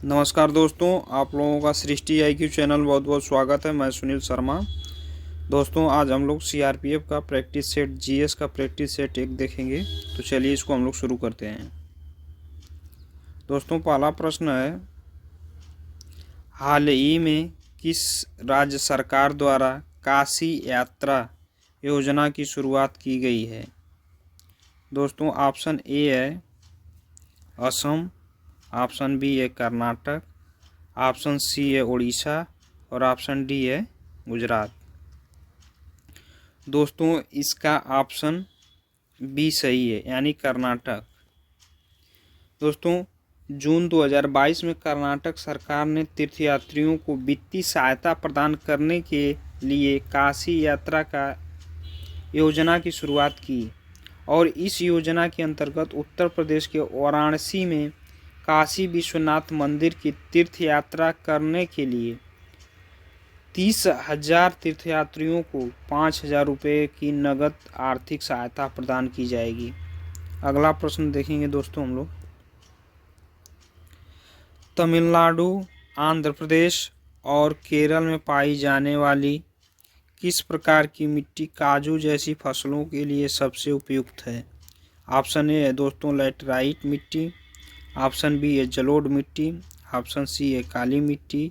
नमस्कार दोस्तों, आप लोगों का सृष्टि IQ चैनल बहुत बहुत स्वागत है। मैं सुनील शर्मा। दोस्तों, आज हम लोग CRPF का प्रैक्टिस सेट GS का प्रैक्टिस सेट एक देखेंगे। तो चलिए इसको हम लोग शुरू करते हैं। दोस्तों, पहला प्रश्न है, हाल ही में किस राज्य सरकार द्वारा काशी यात्रा योजना की शुरुआत की गई है? दोस्तों, ऑप्शन ए है असम, ऑप्शन बी है कर्नाटक, ऑप्शन सी है उड़ीसा और ऑप्शन डी है गुजरात। दोस्तों, इसका ऑप्शन बी सही है, यानी कर्नाटक। दोस्तों, जून 2022 में कर्नाटक सरकार ने तीर्थयात्रियों को वित्तीय सहायता प्रदान करने के लिए काशी यात्रा का योजना की शुरुआत की और इस योजना के अंतर्गत उत्तर प्रदेश के वाराणसी में काशी विश्वनाथ मंदिर की तीर्थ यात्रा करने के लिए 30,000 तीर्थयात्रियों को 5,000 रुपये की नगद आर्थिक सहायता प्रदान की जाएगी। अगला प्रश्न देखेंगे दोस्तों हम लोग, तमिलनाडु, आंध्र प्रदेश और केरल में पाई जाने वाली किस प्रकार की मिट्टी काजू जैसी फसलों के लिए सबसे उपयुक्त है? ऑप्शन ए है दोस्तों लैटराइट मिट्टी, ऑप्शन बी है जलोढ़ मिट्टी, ऑप्शन सी है काली मिट्टी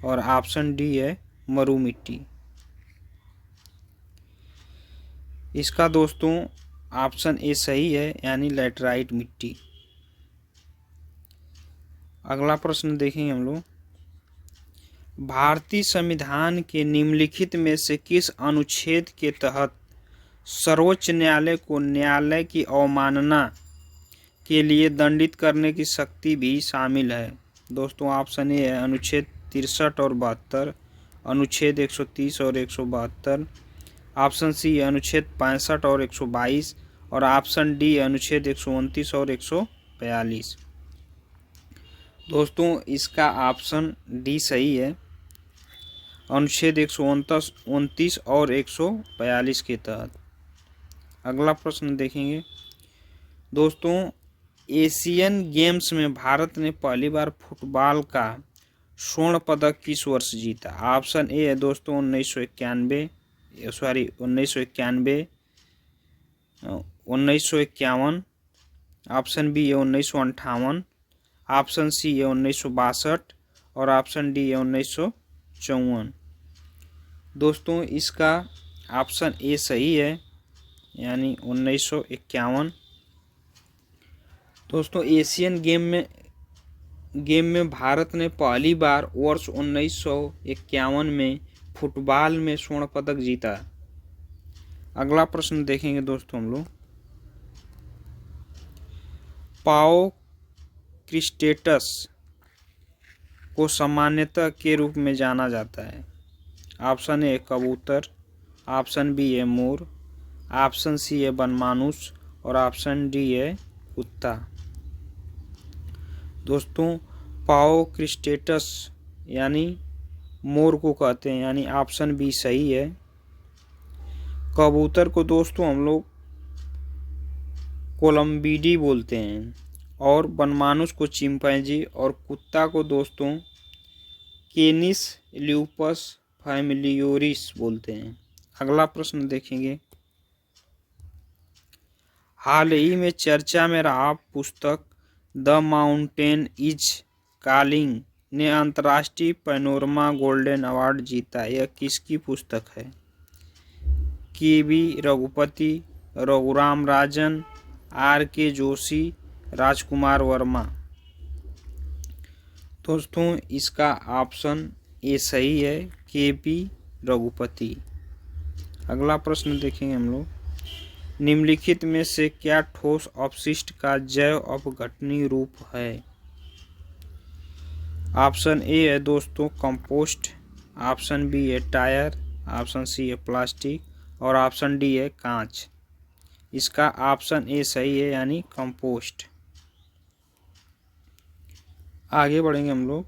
और ऑप्शन डी है मरु मिट्टी। इसका दोस्तों ऑप्शन ए सही है, यानी लैटराइट मिट्टी। अगला प्रश्न देखेंगे हम लोग, भारतीय संविधान के निम्नलिखित में से किस अनुच्छेद के तहत सर्वोच्च न्यायालय को न्यायालय की अवमानना के लिए दंडित करने की शक्ति भी शामिल है? दोस्तों, ऑप्शन ए है अनुच्छेद 63 और 72, अनुच्छेद 130 और 172, ऑप्शन सी है अनुच्छेद 65 और 122 और ऑप्शन डी अनुच्छेद 129 और 142। दोस्तों, इसका ऑप्शन डी सही है, अनुच्छेद 129 और 142 के तहत। अगला प्रश्न देखेंगे दोस्तों, एशियन गेम्स में भारत ने पहली बार फुटबॉल का स्वर्ण पदक किस वर्ष जीता? ऑप्शन ए है दोस्तों 1991, 1951, ऑप्शन बी है 1958, ऑप्शन सी है 1962 और ऑप्शन डी है 1954। दोस्तों, इसका ऑप्शन ए सही है, यानी 1951। दोस्तों, एशियन गेम में भारत ने पहली बार वर्ष 1951 में फुटबॉल में स्वर्ण पदक जीता। अगला प्रश्न देखेंगे दोस्तों हम लोग, पाओ क्रिस्टेटस को सामान्यतः के रूप में जाना जाता है? ऑप्शन ए कबूतर, ऑप्शन बी है मोर, ऑप्शन सी है बनमानुष और ऑप्शन डी है कुत्ता। दोस्तों, पाओ क्रिस्टेटस यानी मोर को कहते हैं, यानी ऑप्शन बी सही है। कबूतर को दोस्तों हम लोग कोलम्बिडी बोलते हैं और बनमानुष को चिंपैंजी और कुत्ता को दोस्तों केनिस ल्यूपस फैमिलियोरिस बोलते हैं। अगला प्रश्न देखेंगे, हाल ही में चर्चा में रहा पुस्तक द माउंटेन इज कॉलिंग ने अंतर्राष्ट्रीय पैनोरमा गोल्डन अवार्ड जीता। यह किसकी पुस्तक है? KV Raghupati, Raghuram Rajan, RK Joshi, Rajkumar Verma. दोस्तों, इसका ऑप्शन ए सही है, KV रघुपति। अगला प्रश्न देखेंगे हम लोग, निम्नलिखित में से क्या ठोस अपशिष्ट का जैव अपघटनीय रूप है? ऑप्शन ए है दोस्तों कंपोस्ट, ऑप्शन बी है टायर, ऑप्शन सी है प्लास्टिक और ऑप्शन डी है कांच। इसका ऑप्शन ए सही है, यानी कंपोस्ट। आगे बढ़ेंगे हम लोग,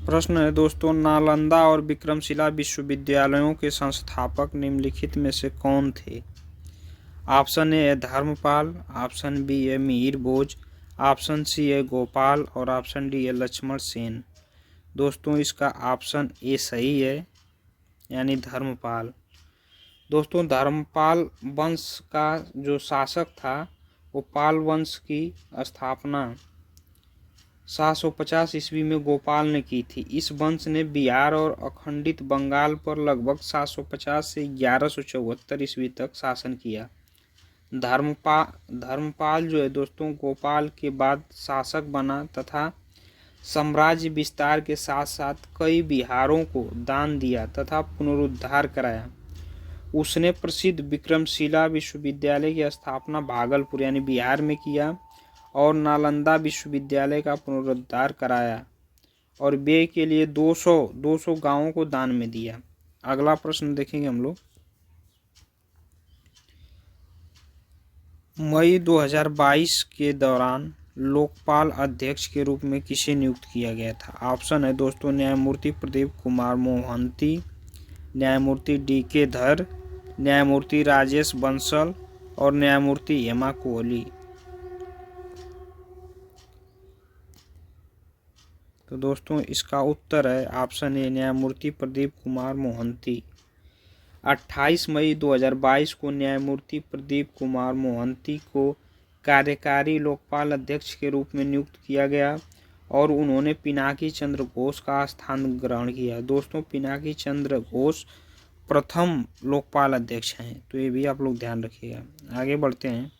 प्रश्न है दोस्तों, नालंदा और विक्रमशिला विश्वविद्यालयों के संस्थापक निम्नलिखित में से कौन थे? ऑप्शन ए है धर्मपाल, ऑप्शन बी है मिहिर भोज, ऑप्शन सी है गोपाल और ऑप्शन डी है लक्ष्मण सेन। दोस्तों इसका ऑप्शन ए सही है, यानी धर्मपाल। दोस्तों धर्मपाल वंश का जो शासक था वो पाल वंश की स्थापना 750 ईस्वी में गोपाल ने की थी। इस वंश ने बिहार और अखंडित बंगाल पर लगभग 750 से 1174 ईस्वी तक शासन किया। धर्मपाल जो है दोस्तों गोपाल के बाद शासक बना तथा साम्राज्य विस्तार के साथ साथ कई बिहारों को दान दिया तथा पुनरुद्धार कराया। उसने प्रसिद्ध विक्रमशिला विश्वविद्यालय की स्थापना भागलपुर यानी बिहार में किया और नालंदा विश्वविद्यालय का पुनरुद्धार कराया और व्यय के लिए 200 गांवों को दान में दिया। अगला प्रश्न देखेंगे हम लोग। मई 2022 के दौरान लोकपाल अध्यक्ष के रूप में किसे नियुक्त किया गया था? ऑप्शन है दोस्तों न्यायमूर्ति प्रदीप कुमार मोहंती, न्यायमूर्ति DK धर, न्यायमूर्ति राजेश बंसल और न्यायमूर्ति हेमा कोहली। तो दोस्तों इसका उत्तर है ऑप्शन ए न्यायमूर्ति प्रदीप कुमार मोहंती। 28 मई 2022 को न्यायमूर्ति प्रदीप कुमार मोहंती को कार्यकारी लोकपाल अध्यक्ष के रूप में नियुक्त किया गया और उन्होंने पिनाकी चंद्र घोष का स्थान ग्रहण किया। दोस्तों पिनाकी चंद्र घोष प्रथम लोकपाल अध्यक्ष हैं, तो ये भी आप लोग ध्यान रखिएगा। आगे बढ़ते हैं।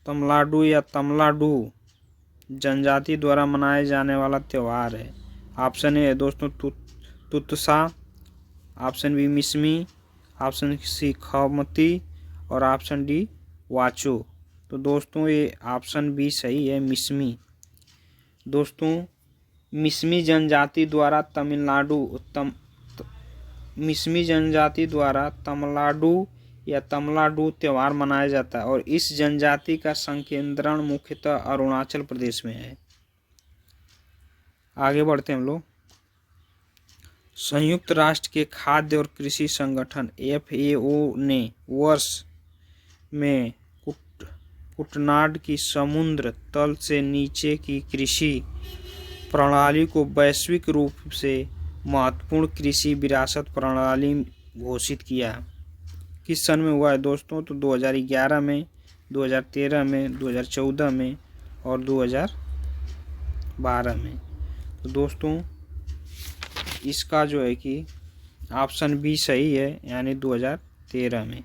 तमलाडू या तमलाडू जनजाति द्वारा मनाए जाने वाला त्यौहार है। ऑप्शन ए है दोस्तों Tutsa, option B Mishmi, option C Khamti और ऑप्शन डी वाचो। तो दोस्तों ये ऑप्शन बी सही है, मिसमी। दोस्तों मिसमी जनजाति द्वारा तमलाडू या तमलाडू त्यौहार मनाया जाता है और इस जनजाति का संकेंद्रण मुख्यतः अरुणाचल प्रदेश में है। आगे बढ़ते हैं हम लोग। संयुक्त राष्ट्र के खाद्य और कृषि संगठन FAO ने वर्ष में कुटनाड की समुद्र तल से नीचे की कृषि प्रणाली को वैश्विक रूप से महत्वपूर्ण कृषि विरासत प्रणाली घोषित किया। किस सन में हुआ है दोस्तों? तो 2011 में, 2013 में, 2014 में और 2012 में। तो दोस्तों इसका जो है कि ऑप्शन बी सही है, यानी 2013 में।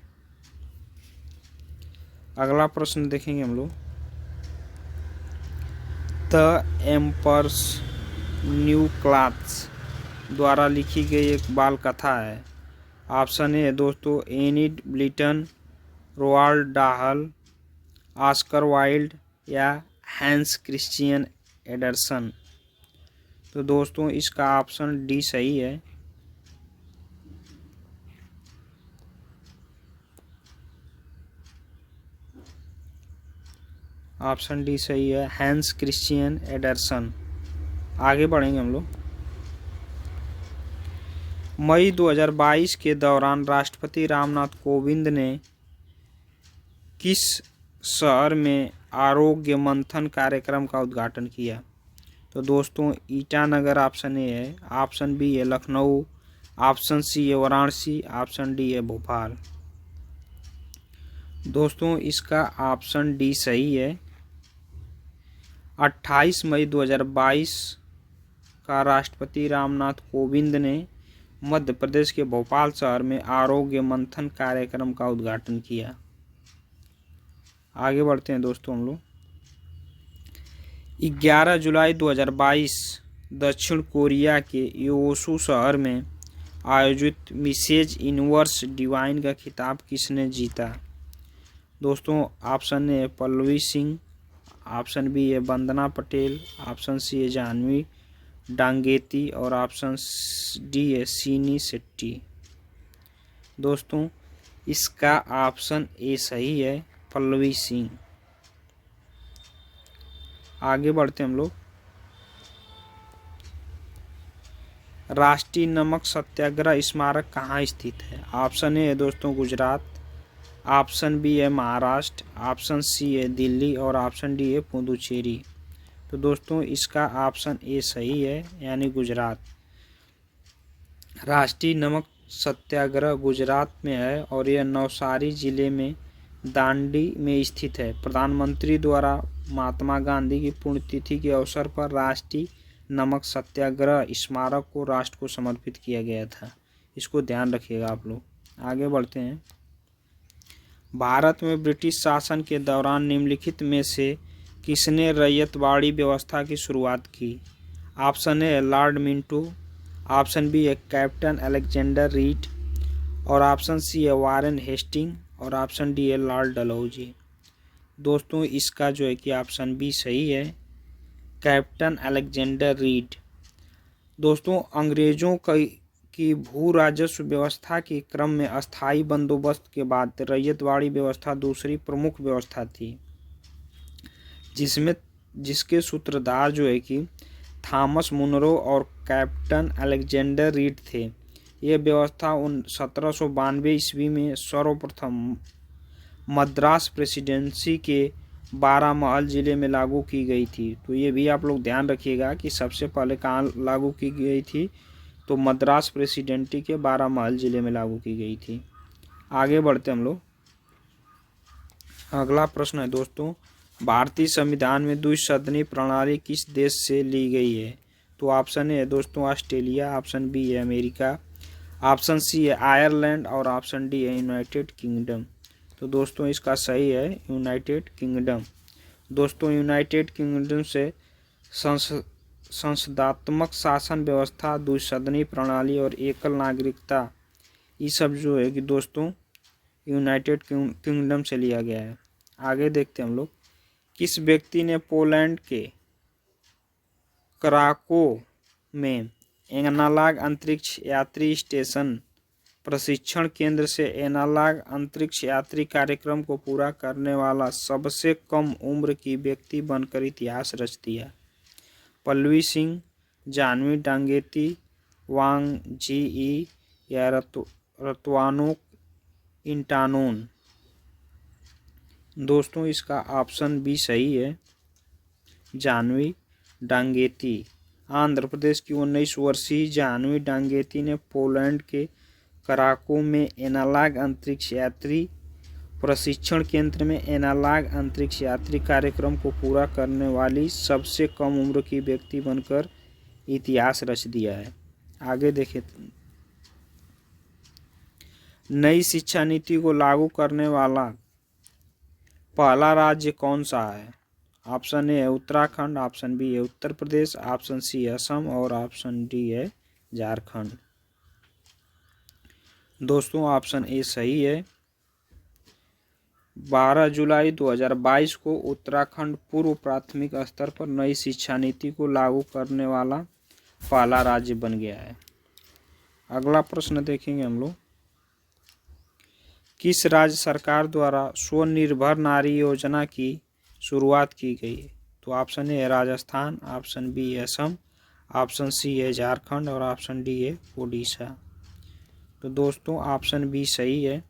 अगला प्रश्न देखेंगे हम लोग। द एम्पर्स न्यू क्लॉथ्स द्वारा लिखी गई एक बाल कथा है। ऑप्शन ए है दोस्तों Enid Blyton, Roald Dahl, Oscar Wilde या हैंस क्रिश्चियन एंडरसन। तो दोस्तों इसका ऑप्शन डी सही है। ऑप्शन डी सही है, हैंस क्रिश्चियन एंडरसन। आगे बढ़ेंगे हम लोग। मई 2022 के दौरान राष्ट्रपति रामनाथ कोविंद ने किस शहर में आरोग्य मंथन कार्यक्रम का उद्घाटन किया? तो दोस्तों ईटानगर ऑप्शन ए है, ऑप्शन बी है लखनऊ, ऑप्शन सी है वाराणसी, ऑप्शन डी है भोपाल। दोस्तों इसका ऑप्शन डी सही है। 28 मई 2022 का राष्ट्रपति रामनाथ कोविंद ने मध्य प्रदेश के भोपाल शहर में आरोग्य मंथन कार्यक्रम का उद्घाटन किया। आगे बढ़ते हैं दोस्तों हम लोग। 11 जुलाई 2022 दक्षिण कोरिया के योसू शहर में आयोजित मिसेज यूनिवर्स डिवाइन का खिताब किसने जीता? दोस्तों option A Pallavi Singh, option B है वंदना पटेल, ऑप्शन सी है जानवी डांगेती और ऑप्शन डी है सीनी शेट्टी। दोस्तों इसका ऑप्शन ए सही है, पल्लवी सिंह। आगे बढ़ते हम लोग। राष्ट्रीय नमक सत्याग्रह स्मारक कहाँ स्थित है? ऑप्शन ए है दोस्तों गुजरात, ऑप्शन बी है महाराष्ट्र, ऑप्शन सी है दिल्ली और ऑप्शन डी है पुदुचेरी। तो दोस्तों इसका ऑप्शन ए सही है, यानी गुजरात। राष्ट्रीय नमक सत्याग्रह गुजरात में है और यह नवसारी जिले में दांडी में स्थित है। प्रधानमंत्री द्वारा महात्मा गांधी की पुण्यतिथि के अवसर पर राष्ट्रीय नमक सत्याग्रह स्मारक को राष्ट्र को समर्पित किया गया था। इसको ध्यान रखिएगा आप लोग। आगे बढ़ते हैं। भारत में ब्रिटिश शासन के दौरान निम्नलिखित में से किसने रैयतवाड़ी व्यवस्था की शुरुआत की? Option A Lord Minto, option B है कैप्टन अलेक्जेंडर रीड और ऑप्शन सी है वारेन हेस्टिंग और ऑप्शन डी है लॉर्ड डलहौजी। दोस्तों इसका जो है कि ऑप्शन बी सही है, कैप्टन अलेक्जेंडर रीड। दोस्तों अंग्रेजों की भू राजस्व व्यवस्था के क्रम में अस्थायी बंदोबस्त के बाद रैयतवाड़ी व्यवस्था दूसरी प्रमुख व्यवस्था थी, जिसके सूत्रधार जो है कि थॉमस मुनरो और कैप्टन अलेक्जेंडर रीड थे। यह व्यवस्था 1792 ईस्वी में सर्वप्रथम मद्रास प्रेसिडेंसी के बारामहल जिले में लागू की गई थी। तो ये भी आप लोग ध्यान रखिएगा कि सबसे पहले कहाँ लागू की गई थी, तो मद्रास प्रेसिडेंसी के बारामहल जिले में लागू की गई थी। आगे बढ़ते हम लोग। अगला प्रश्न है दोस्तों, भारतीय संविधान में द्विसदनीय प्रणाली किस देश से ली गई है? तो ऑप्शन ए है दोस्तों ऑस्ट्रेलिया, ऑप्शन बी है अमेरिका, ऑप्शन सी है आयरलैंड और ऑप्शन डी है यूनाइटेड किंगडम। तो दोस्तों इसका सही है यूनाइटेड किंगडम। दोस्तों यूनाइटेड किंगडम से संसदात्मक शासन व्यवस्था, द्विसदनीय प्रणाली और एकल नागरिकता, ये सब जो है कि दोस्तों यूनाइटेड किंगडम से लिया गया है। आगे देखते हैं हम लोग। किस व्यक्ति ने पोलैंड के क्राको में एनालॉग अंतरिक्ष यात्री स्टेशन प्रशिक्षण केंद्र से एनालॉग अंतरिक्ष यात्री कार्यक्रम को पूरा करने वाला सबसे कम उम्र की व्यक्ति बनकर इतिहास रच दिया? पल्लवी सिंह, जानवी डांगेती, वांग जी या रतवानो इंटानोन। दोस्तों इसका ऑप्शन बी सही है, जानवी डांगेती। आंध्र प्रदेश की 19 वर्षीय जानवी डांगेती ने पोलैंड के कराको में एनालॉग अंतरिक्ष यात्री प्रशिक्षण केंद्र में एनालॉग अंतरिक्ष यात्री कार्यक्रम को पूरा करने वाली सबसे कम उम्र की व्यक्ति बनकर इतिहास रच दिया है। आगे देखें। नई शिक्षा नीति को लागू करने वाला पहला राज्य कौन सा है? ऑप्शन ए है उत्तराखंड, ऑप्शन बी है उत्तर प्रदेश, ऑप्शन सी है असम और ऑप्शन डी है झारखंड। दोस्तों ऑप्शन ए सही है। 12 जुलाई 2022 को उत्तराखंड पूर्व प्राथमिक स्तर पर नई शिक्षा नीति को लागू करने वाला पहला राज्य बन गया है। अगला प्रश्न देखेंगे हम लोग। किस राज्य सरकार द्वारा स्वनिर्भर नारी योजना की शुरुआत की गई? तो ऑप्शन ए है राजस्थान, ऑप्शन बी है असम, ऑप्शन सी है झारखंड और ऑप्शन डी है ओडिशा। तो दोस्तों ऑप्शन बी सही है।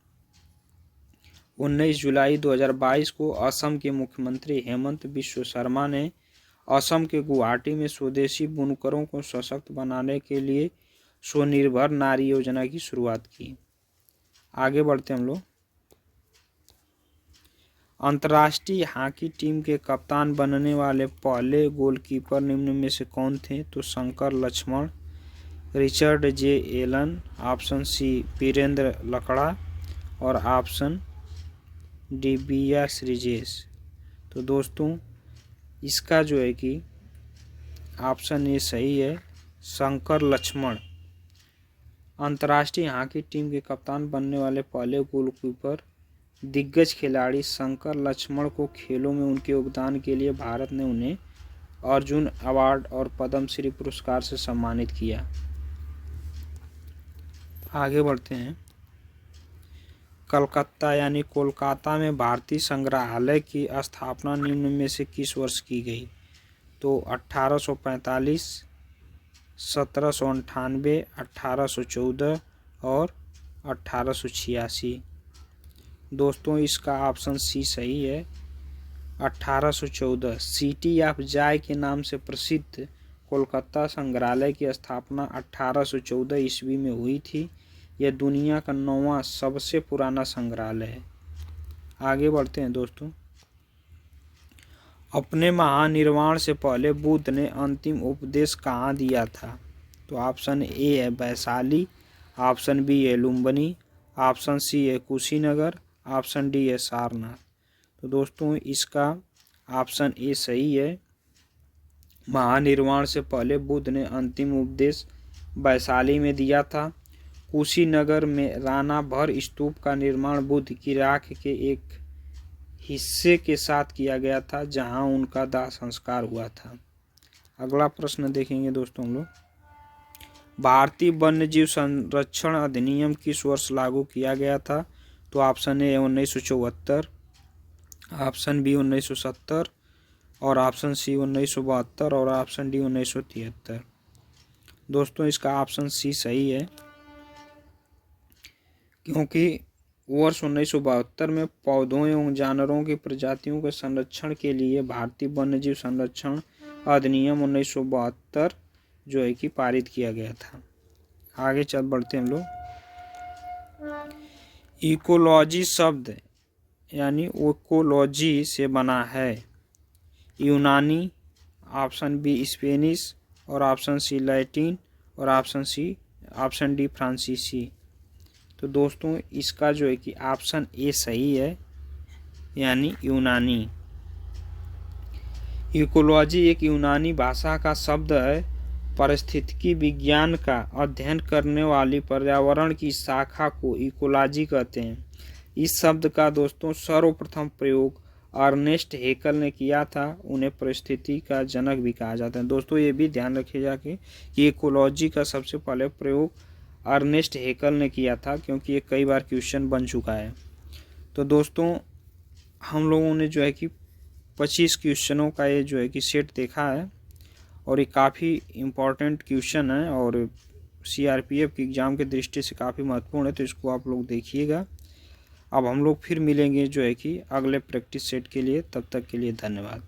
19 जुलाई 2022 को असम के मुख्यमंत्री हेमंत बिश्व शर्मा ने असम के गुवाहाटी में स्वदेशी बुनकरों को सशक्त बनाने के लिए स्वनिर्भर नारी योजना की शुरुआत की। आगे बढ़ते हम लोग। अंतर्राष्ट्रीय हॉकी टीम के कप्तान बनने वाले पहले गोलकीपर निम्न में से कौन थे? तो Shankar Lakshman, Richard J Elon, option C Virendra लकड़ा और ऑप्शन डी बिया श्रीजेश। तो दोस्तों इसका जो है कि ऑप्शन ए सही है, शंकर लक्ष्मण। अंतर्राष्ट्रीय हॉकी टीम के कप्तान बनने वाले पहले गोलकीपर दिग्गज खिलाड़ी शंकर लक्ष्मण को खेलों में उनके योगदान के लिए भारत ने उन्हें अर्जुन अवार्ड और पद्मश्री पुरस्कार से सम्मानित किया। आगे बढ़ते हैं। कलकत्ता यानी कोलकाता में भारतीय संग्रहालय की स्थापना निम्न में से किस वर्ष की गई? तो 1845, 1798, 1814 और 1886। दोस्तों इसका ऑप्शन सी सही है, 1814। सिटी ऑफ जॉय के नाम से प्रसिद्ध कोलकाता संग्रहालय की स्थापना 1814 ईस्वी में हुई थी। यह दुनिया का 9वां सबसे पुराना संग्रहालय है। आगे बढ़ते हैं दोस्तों। अपने महानिर्वाण से पहले बुद्ध ने अंतिम उपदेश कहाँ दिया था? तो ऑप्शन ए है वैशाली, ऑप्शन बी है लुम्बिनी, ऑप्शन सी है कुशीनगर, ऑप्शन डी है सारनाथ। तो दोस्तों इसका ऑप्शन ए सही है। महानिर्वाण से पहले बुद्ध ने अंतिम उपदेश वैशाली में दिया था। कुशीनगर में राणा भर स्तूप का निर्माण बुद्ध की राख के एक हिस्से के साथ किया गया था, जहां उनका दाह संस्कार हुआ था। अगला प्रश्न देखेंगे दोस्तों हम लोग। भारतीय वन्यजीव संरक्षण अधिनियम किस वर्ष लागू किया गया था? तो ऑप्शन ए 1974, ऑप्शन बी 1970 और ऑप्शन सी 1972 और ऑप्शन डी 1973। दोस्तों इसका ऑप्शन सी सही है, क्योंकि वर्ष 1972 में पौधों एवं जानवरों की प्रजातियों के संरक्षण के लिए भारतीय वन्यजीव संरक्षण अधिनियम 1972 जो है कि पारित किया गया था। आगे चल बढ़ते हैं हम लोग। इकोलॉजी शब्द यानी इकोलॉजी से बना है। यूनानी, ऑप्शन बी स्पेनिश और ऑप्शन सी लैटिन और ऑप्शन डी फ्रांसीसी। तो दोस्तों इसका जो है कि ऑप्शन ए सही है, यानी यूनानी। इकोलॉजी एक यूनानी भाषा का शब्द है। पारिस्थितिकी विज्ञान का अध्ययन करने वाली पर्यावरण की शाखा को इकोलॉजी कहते हैं। इस शब्द का दोस्तों सर्वप्रथम प्रयोग अर्नेस्ट हेकल ने किया था। उन्हें परिस्थिति का जनक भी कहा जाता है। दोस्तों ये भी ध्यान रखिएगा कि इकोलॉजी का सबसे पहले प्रयोग अर्नेस्ट हेकल ने किया था, क्योंकि ये कई बार क्वेश्चन बन चुका है। तो दोस्तों हम लोगों ने जो है कि 25 क्वेश्चनों का ये जो है कि सेट देखा है, और ये काफ़ी इम्पोर्टेंट क्वेश्चन है और सीआरपीएफ की एग्ज़ाम की दृष्टि से काफ़ी महत्वपूर्ण है। तो इसको आप लोग देखिएगा। अब हम लोग फिर मिलेंगे जो है कि अगले प्रैक्टिस सेट के लिए। तब तक के लिए धन्यवाद।